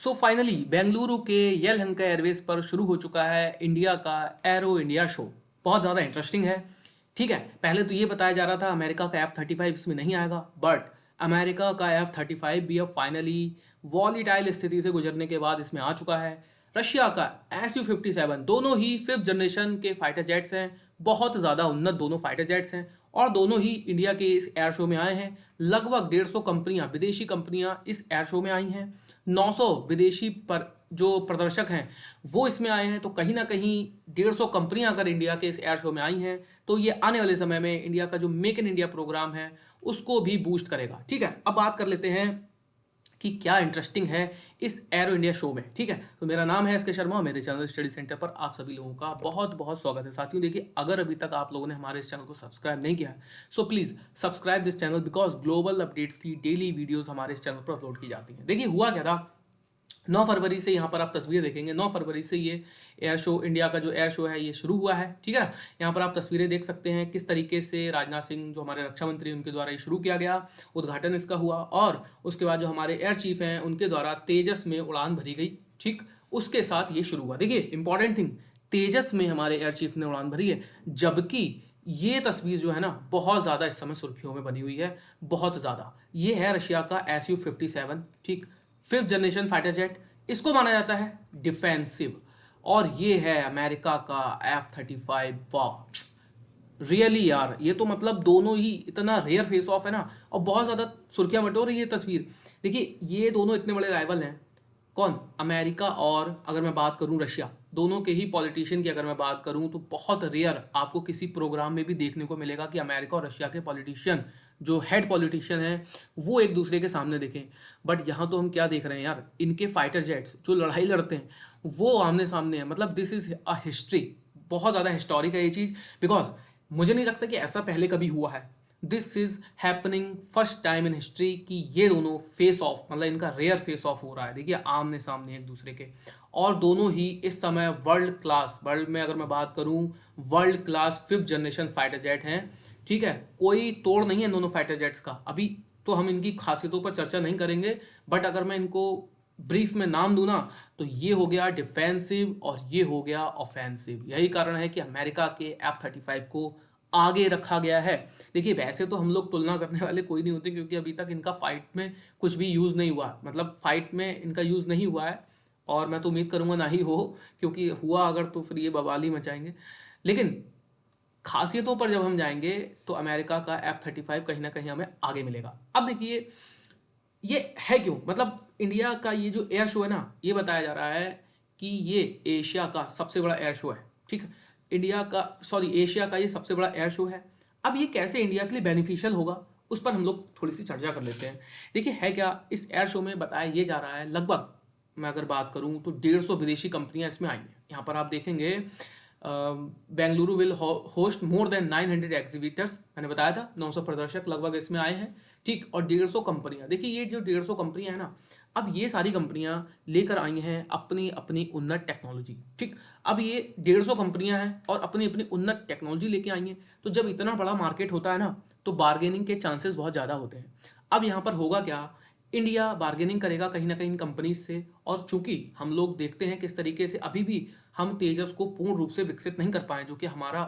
So finally Bengaluru के Yelahanka Airways पर शुरू हो चुका है इंडिया का एरो इंडिया शो। बहुत ज़्यादा इंटरेस्टिंग है। ठीक है, पहले तो ये बताया जा रहा था अमेरिका का F-35 इसमें नहीं आएगा, बट अमेरिका का F-35 भी अब फाइनली वॉलीटाइल स्थिति से गुजरने के बाद इसमें आ चुका है। रशिया का Su-57 दोनों ही फिफ्थ जनरेशन के फाइटर जेट्स हैं, बहुत ज़्यादा उन्नत दोनों फाइटर जेट्स हैं और दोनों ही इंडिया के इस एयर शो में आए हैं। लगभग 150 कंपनियां, विदेशी कंपनियां इस एयर शो में आई हैं। 900 विदेशी पर जो प्रदर्शक हैं वो इसमें आए हैं। तो कहीं ना कहीं 150 कंपनियां अगर इंडिया के इस एयर शो में आई हैं तो ये आने वाले समय में इंडिया का जो मेक इन इंडिया प्रोग्राम है उसको भी बूस्ट करेगा। ठीक है, अब बात कर लेते हैं कि क्या इंटरेस्टिंग है इस एरो इंडिया शो में। ठीक है, तो मेरा नाम है एस के शर्मा, मेरे चैनल स्टडी सेंटर पर आप सभी लोगों का बहुत बहुत स्वागत है। साथियों देखिए, अगर अभी तक आप लोगों ने हमारे इस चैनल को सब्सक्राइब नहीं किया है so please subscribe this channel, because global updates की डेली वीडियोस हमारे इस चैनल पर अपलोड की जाती हैं। देखिए हुआ क्या था, 9 फरवरी से यहाँ पर आप तस्वीरें देखेंगे। 9 फरवरी से ये एयर शो, इंडिया का जो एयर शो है ये शुरू हुआ है। ठीक है ना, यहाँ पर आप तस्वीरें देख सकते हैं किस तरीके से राजनाथ सिंह जो हमारे रक्षा मंत्री उनके द्वारा ये शुरू किया गया, उद्घाटन इसका हुआ और उसके बाद जो हमारे एयर चीफ हैं उनके द्वारा तेजस में उड़ान भरी गई। ठीक, उसके साथ ये शुरू हुआ। देखिए इंपॉर्टेंट थिंग, तेजस में हमारे एयर चीफ ने उड़ान भरी है, जबकि ये तस्वीर जो है ना बहुत ज़्यादा इस समय सुर्खियों में बनी हुई है, बहुत ज़्यादा। ये है रशिया का Su-57, ठीक, फिफ्थ जनरेशन फाइटर जेट। इसको माना जाता है डिफेंसिव। और ये है अमेरिका का F-35। वाह, रियली यार, ये तो मतलब दोनों ही इतना रेयर फेस ऑफ है ना, और बहुत ज़्यादा सुर्खियां बटोर रही है तस्वीर। देखिए ये दोनों इतने बड़े राइवल हैं, कौन, अमेरिका और अगर मैं बात करूं रशिया, दोनों के ही पॉलिटिशियन की अगर मैं बात करूं तो बहुत रेयर आपको किसी प्रोग्राम में भी देखने को मिलेगा कि अमेरिका और रशिया के पॉलिटिशियन, जो हेड पॉलिटिशियन हैं, वो एक दूसरे के सामने देखें। बट यहाँ तो हम क्या देख रहे हैं यार, इनके फाइटर जेट्स जो लड़ाई लड़ते हैं वो आमने सामने है। मतलब दिस इज अ हिस्ट्री, बहुत ज़्यादा हिस्टोरिक है ये चीज़, बिकॉज मुझे नहीं लगता कि ऐसा पहले कभी हुआ है। This is happening first time in history कि ये दोनों फेस ऑफ, मतलब इनका रेयर फेस ऑफ हो रहा है। देखिए आमने सामने एक दूसरे के, और दोनों ही इस समय वर्ल्ड क्लास, वर्ल्ड में अगर मैं बात करूं world class fifth generation fighter jet हैं। ठीक है, कोई तोड़ नहीं है दोनों फाइटर जेट्स का। अभी तो हम इनकी खासियतों पर चर्चा नहीं करेंगे, बट अगर मैं इनको ब्रीफ में नाम दूं ना तो ये हो गया डिफेंसिव और ये हो गया ऑफेंसिव। यही कारण है कि अमेरिका के F-35 को आगे रखा गया है। देखिए वैसे तो हम लोग तुलना करने वाले कोई नहीं होते, क्योंकि अभी तक इनका फाइट में कुछ भी यूज़ नहीं हुआ, मतलब फाइट में इनका यूज़ नहीं हुआ है, और मैं तो उम्मीद करूंगा ना ही हो, क्योंकि हुआ अगर तो फिर ये बवाल ही मचाएंगे। लेकिन खासियतों पर जब हम जाएंगे तो अमेरिका का F-35 कहीं ना कहीं हमें आगे मिलेगा। अब देखिए ये है क्यों, मतलब इंडिया का ये जो एयर शो है ना, ये बताया जा रहा है कि ये एशिया का सबसे बड़ा एयर शो है। ठीक है, इंडिया का, सॉरी, एशिया का ये सबसे बड़ा एयर शो है। अब ये कैसे इंडिया के लिए बेनिफिशियल होगा उस पर हम लोग थोड़ी सी चर्चा कर लेते हैं। देखिए है क्या, इस एयर शो में बताया ये जा रहा है, लगभग मैं अगर बात करूं तो 150 विदेशी कंपनियां इसमें आई हैं। यहाँ पर आप देखेंगे Bengaluru will host more than 900 exhibitors, मैंने बताया था 900 प्रदर्शक लगभग इसमें आए हैं। ठीक, और 150 कंपनियां, देखिए ये जो 150 कंपनियां हैं ना, अब ये सारी कंपनियां लेकर आई हैं अपनी अपनी उन्नत टेक्नोलॉजी। ठीक, अब ये 150 कंपनियां हैं और अपनी अपनी उन्नत टेक्नोलॉजी लेके आई हैं। तो जब इतना बड़ा मार्केट होता है ना तो बार्गेनिंग के चांसेस बहुत ज़्यादा होते हैं। अब यहाँ पर होगा क्या, इंडिया बार्गेनिंग करेगा कहीं ना कहीं इन कंपनीज से, और चूंकि हम लोग देखते हैं किस तरीके से अभी भी हम तेजस को पूर्ण रूप से विकसित नहीं कर पाए, जो कि हमारा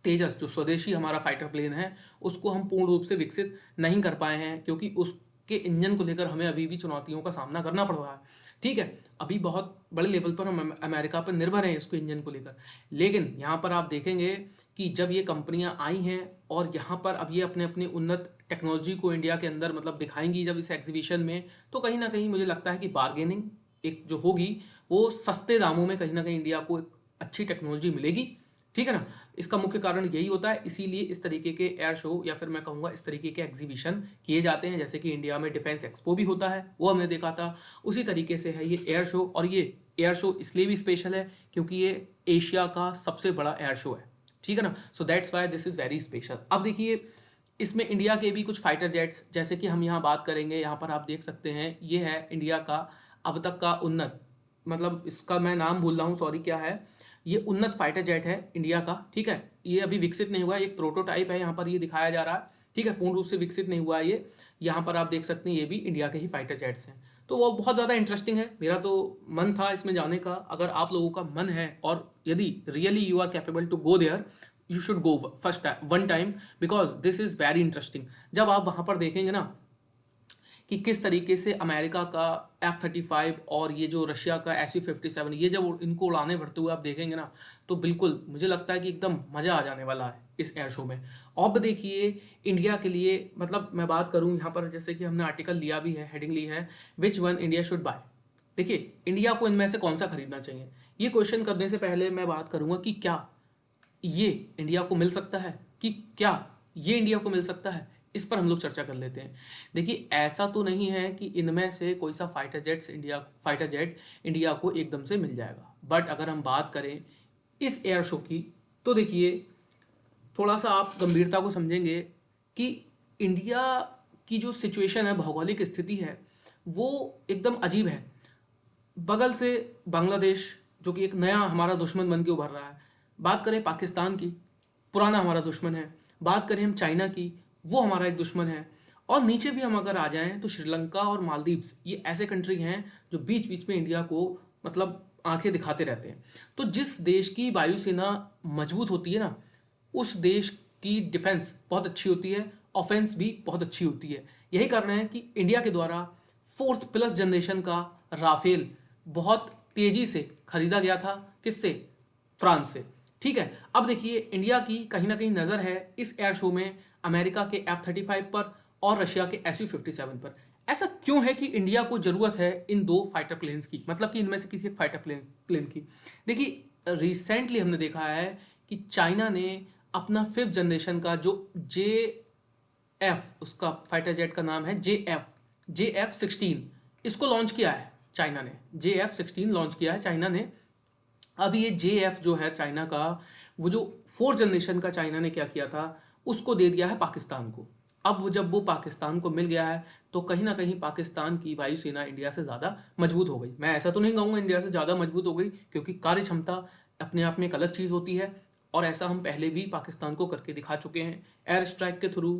तेजस जो स्वदेशी हमारा फाइटर प्लेन है उसको हम पूर्ण रूप से विकसित नहीं कर पाए हैं, क्योंकि उसके इंजन को लेकर हमें अभी भी चुनौतियों का सामना करना पड़ रहा है। ठीक है, अभी बहुत बड़े लेवल पर हम अमेरिका पर निर्भर हैं इसको इंजन को लेकर। लेकिन यहाँ पर आप देखेंगे कि जब ये कंपनियां आई हैं और यहाँ पर अब ये अपने अपने उन्नत टेक्नोलॉजी को इंडिया के अंदर मतलब दिखाएंगी जब इस एग्जीबिशन में, तो कहीं ना कहीं मुझे लगता है कि बार्गेनिंग एक जो होगी वो सस्ते दामों में कहीं ना कहीं इंडिया को एक अच्छी टेक्नोलॉजी मिलेगी। ठीक है ना, इसका मुख्य कारण यही होता है, इसीलिए इस तरीके के एयर शो या फिर मैं कहूँगा इस तरीके के एग्जीबिशन किए जाते हैं। जैसे कि इंडिया में डिफेंस एक्सपो भी होता है, वो हमने देखा था, उसी तरीके से है ये एयर शो। और ये एयर शो इसलिए भी स्पेशल है क्योंकि ये एशिया का सबसे बड़ा एयर शो है। ठीक है ना, so that's why this is very special. अब देखिए इसमें इंडिया के भी कुछ फाइटर जेट्स, जैसे कि हम यहाँ बात करेंगे, यहाँ पर आप देख सकते हैं ये है इंडिया का अब तक का उन्नत, मतलब इसका मैं नाम भूल रहा हूँ, सॉरी, क्या है, ये उन्नत फाइटर जेट है इंडिया का। ठीक है, ये अभी विकसित नहीं हुआ है, एक प्रोटोटाइप है यहाँ पर ये दिखाया जा रहा है। ठीक है, पूर्ण रूप से विकसित नहीं हुआ है ये। यहाँ पर आप देख सकते हैं ये भी इंडिया के ही फाइटर जेट्स हैं। तो वो बहुत ज़्यादा इंटरेस्टिंग है। मेरा तो मन था इसमें जाने का। अगर आप लोगों का मन है और यदि really you are capable to go there, you should go first time, one time, because this is very interesting. जब आप वहाँ पर देखेंगे ना कि किस तरीके से अमेरिका का F-35 और ये जो रशिया का Su-57, ये जब इनको उड़ाने भरते हुए आप देखेंगे ना, तो बिल्कुल मुझे लगता है कि एकदम मज़ा आ जाने वाला है इस एयर शो में। अब देखिए इंडिया के लिए, मतलब मैं बात करूं यहाँ पर, जैसे कि हमने आर्टिकल लिया भी है, हेडिंग ली है, which one India should buy. देखिए इंडिया को इनमें से कौन सा खरीदना चाहिए, ये क्वेश्चन करने से पहले मैं बात करूंगा कि क्या ये इंडिया को मिल सकता है, कि क्या ये इंडिया को मिल सकता है, इस पर हम लोग चर्चा कर लेते हैं। देखिए ऐसा तो नहीं है कि इनमें से कोई सा फाइटर जेट इंडिया को एकदम से मिल जाएगा, बट अगर हम बात करें इस एयर शो की, तो देखिए थोड़ा सा आप गंभीरता को समझेंगे कि इंडिया की जो सिचुएशन है, भौगोलिक स्थिति है, वो एकदम अजीब है। बगल से बांग्लादेश, जो कि एक नया हमारा दुश्मन बन के उभर रहा है। बात करें पाकिस्तान की, पुराना हमारा दुश्मन है। बात करें हम चाइना की, वो हमारा एक दुश्मन है। और नीचे भी हम अगर आ जाएं तो श्रीलंका और मालदीव्स, ये ऐसे कंट्री हैं जो बीच बीच में इंडिया को मतलब आंखें दिखाते रहते हैं। तो जिस देश की वायुसेना मजबूत होती है ना, उस देश की डिफेंस बहुत अच्छी होती है, ऑफेंस भी बहुत अच्छी होती है। यही कारण है कि इंडिया के द्वारा 4th+ जनरेशन का राफेल बहुत तेजी से खरीदा गया था। किससे? फ्रांस से। ठीक है, अब देखिए इंडिया की कहीं ना कहीं नज़र है इस एयर शो में अमेरिका के F-35 पर और रशिया के Su-57 पर। ऐसा क्यों है कि इंडिया को ज़रूरत है इन दो फाइटर प्लेन्स की, मतलब कि इनमें से किसी एक फाइटर प्लेन की। देखिए रिसेंटली हमने देखा है कि चाइना ने अपना 5th जनरेशन का जो JF, उसका फाइटर जेट का नाम है JF-16, इसको लॉन्च किया है चाइना ने। JF-16 लॉन्च किया है चाइना ने। अब ये JF जो है चाइना का, वो जो 4th जनरेशन का चाइना ने क्या किया था, उसको दे दिया है पाकिस्तान को। अब जब वो पाकिस्तान को मिल गया है, तो कहीं ना कहीं पाकिस्तान की वायुसेना इंडिया से ज़्यादा मजबूत हो गई। मैं ऐसा तो नहीं कहूँगा इंडिया से ज़्यादा मजबूत हो गई, क्योंकि कार्य क्षमता अपने आप में एक अलग चीज़ होती है, और ऐसा हम पहले भी पाकिस्तान को करके दिखा चुके हैं, एयर स्ट्राइक के थ्रू,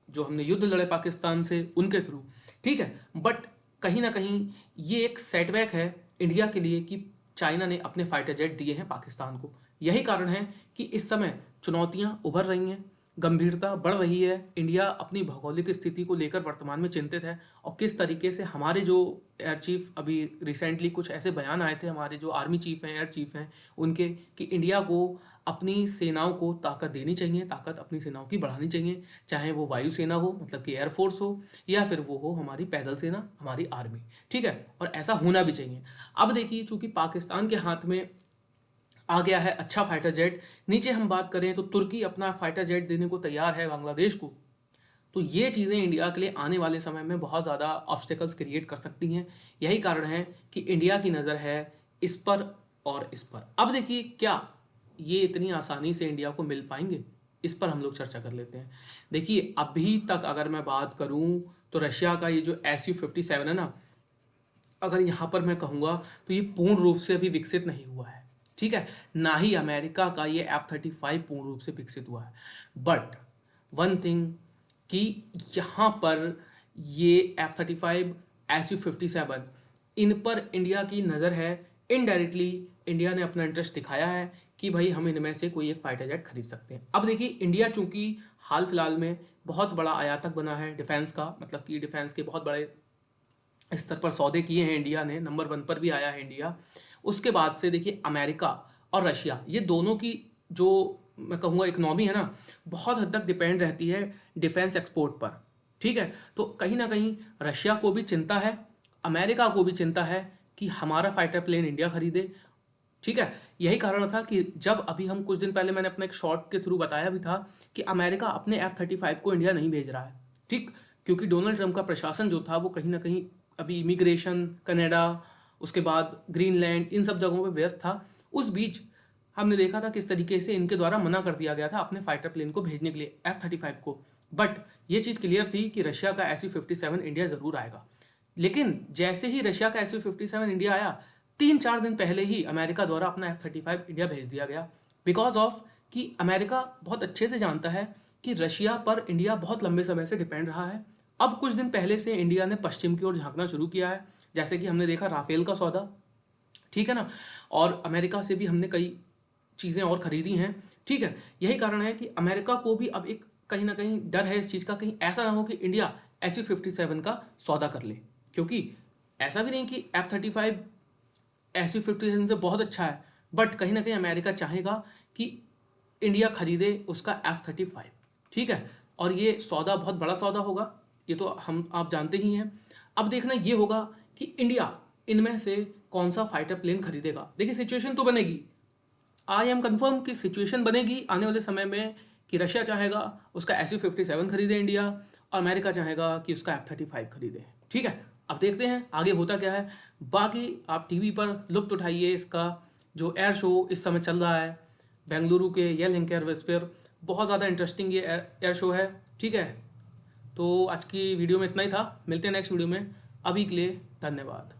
जो हमने युद्ध लड़े पाकिस्तान से उनके थ्रू। ठीक है, बट कहीं ना कहीं ये एक सेटबैक है इंडिया के लिए कि चाइना ने अपने फाइटर जेट दिए हैं पाकिस्तान को। यही कारण है कि इस समय चुनौतियां उभर रही हैं, गंभीरता बढ़ रही है। इंडिया अपनी भौगोलिक स्थिति को लेकर वर्तमान में चिंतित है, और किस तरीके से हमारे जो एयर चीफ, अभी रिसेंटली कुछ ऐसे बयान आए थे हमारे जो आर्मी चीफ हैं, एयर चीफ हैं उनके, कि इंडिया को अपनी सेनाओं को ताकत देनी चाहिए, ताकत अपनी सेनाओं की बढ़ानी चाहिए, चाहे वो वायुसेना हो, मतलब कि एयरफोर्स हो, या फिर वो हो हमारी पैदल सेना, हमारी आर्मी। ठीक है, और ऐसा होना भी चाहिए। अब देखिए चूंकि पाकिस्तान के हाथ में आ गया है अच्छा फाइटर जेट, नीचे हम बात करें तो तुर्की अपना फाइटर जेट देने को तैयार है बांग्लादेश को। तो ये चीज़ें इंडिया के लिए आने वाले समय में बहुत ज़्यादा ऑब्स्टेकल्स क्रिएट कर सकती हैं। यही कारण है कि इंडिया की नज़र है इस पर और इस पर। अब देखिए क्या ये इतनी आसानी से इंडिया को मिल पाएंगे, इस पर हम लोग चर्चा कर लेते हैं। देखिए अभी तक अगर मैं बात करूं तो रशिया का ये जो Su-57 है ना, अगर यहाँ पर मैं कहूँगा तो ये पूर्ण रूप से अभी विकसित नहीं हुआ है। ठीक है, ना ही अमेरिका का ये F-35 पूर्ण रूप से विकसित हुआ है। बट वन थिंग कि यहाँ पर ये F-35, Su-57, इन पर इंडिया की नज़र है। इनडायरेक्टली इंडिया ने अपना इंटरेस्ट दिखाया है कि भाई हम इनमें से कोई एक फाइटर जेट खरीद सकते हैं। अब देखिए इंडिया चूंकि हाल फिलहाल में बहुत बड़ा आयातक बना है डिफेंस का, मतलब कि डिफेंस के बहुत बड़े स्तर पर सौदे किए हैं इंडिया ने, नंबर 1 पर भी आया है इंडिया। उसके बाद से देखिए अमेरिका और रशिया, ये दोनों की जो मैं कहूँगा इकनॉमी है ना, बहुत हद तक डिपेंड रहती है डिफेंस एक्सपोर्ट पर। ठीक है, तो कहीं ना कहीं रशिया को भी चिंता है, अमेरिका को भी चिंता है कि हमारा फाइटर प्लेन इंडिया खरीदे। ठीक है, यही कारण था कि जब अभी हम कुछ दिन पहले, मैंने अपने एक शॉर्ट के थ्रू बताया भी था कि अमेरिका अपने F-35 को इंडिया नहीं भेज रहा है। ठीक, क्योंकि डोनाल्ड ट्रंप का प्रशासन जो था वो कहीं ना कहीं अभी इमिग्रेशन, कनाडा, उसके बाद ग्रीनलैंड, इन सब जगहों पे व्यस्त था। उस बीच हमने देखा था किस तरीके से इनके द्वारा मना कर दिया गया था अपने फाइटर प्लेन को भेजने के लिए, F-35 को। बट ये चीज़ क्लियर थी कि रशिया का Su-57 इंडिया ज़रूर आएगा। लेकिन जैसे ही रशिया का Su-57 इंडिया आया, 3-4 दिन पहले ही अमेरिका द्वारा अपना F-35 इंडिया भेज दिया गया। बिकॉज ऑफ कि अमेरिका बहुत अच्छे से जानता है कि रशिया पर इंडिया बहुत लंबे समय से डिपेंड रहा है। अब कुछ दिन पहले से इंडिया ने पश्चिम की ओर झांकना शुरू किया है, जैसे कि हमने देखा राफेल का सौदा, ठीक है ना, और अमेरिका से भी हमने कई चीज़ें और खरीदी हैं, ठीक है। यही कारण है कि अमेरिका को भी अब एक कहीं ना कहीं डर है इस चीज़ का, कहीं ऐसा ना हो कि इंडिया SU-57 का सौदा कर ले, क्योंकि ऐसा भी नहीं कि F-35 SU-57 से बहुत अच्छा है, बट कहीं ना कहीं अमेरिका चाहेगा कि इंडिया खरीदे उसका F-35, ठीक है। और ये सौदा बहुत बड़ा सौदा होगा, ये तो हम आप जानते ही हैं। अब देखना ये होगा कि इंडिया इनमें से कौन सा फाइटर प्लेन खरीदेगा। देखिए सिचुएशन तो बनेगी, आई एम कन्फर्म कि सिचुएशन बनेगी आने वाले समय में कि रशिया चाहेगा उसका SU-57 खरीदे इंडिया, और अमेरिका चाहेगा कि उसका F-35 खरीदे, ठीक है। अब देखते हैं आगे होता क्या है। बाकी आप टीवी पर लुत्फ उठाइए इसका, जो एयर शो इस समय चल रहा है बेंगलुरु के येल हेंके एयरवेज पर, बहुत ज़्यादा इंटरेस्टिंग ये एयर शो है, ठीक है। तो आज की वीडियो में इतना ही था, मिलते हैं नेक्स्ट वीडियो में, अभी के लिए धन्यवाद।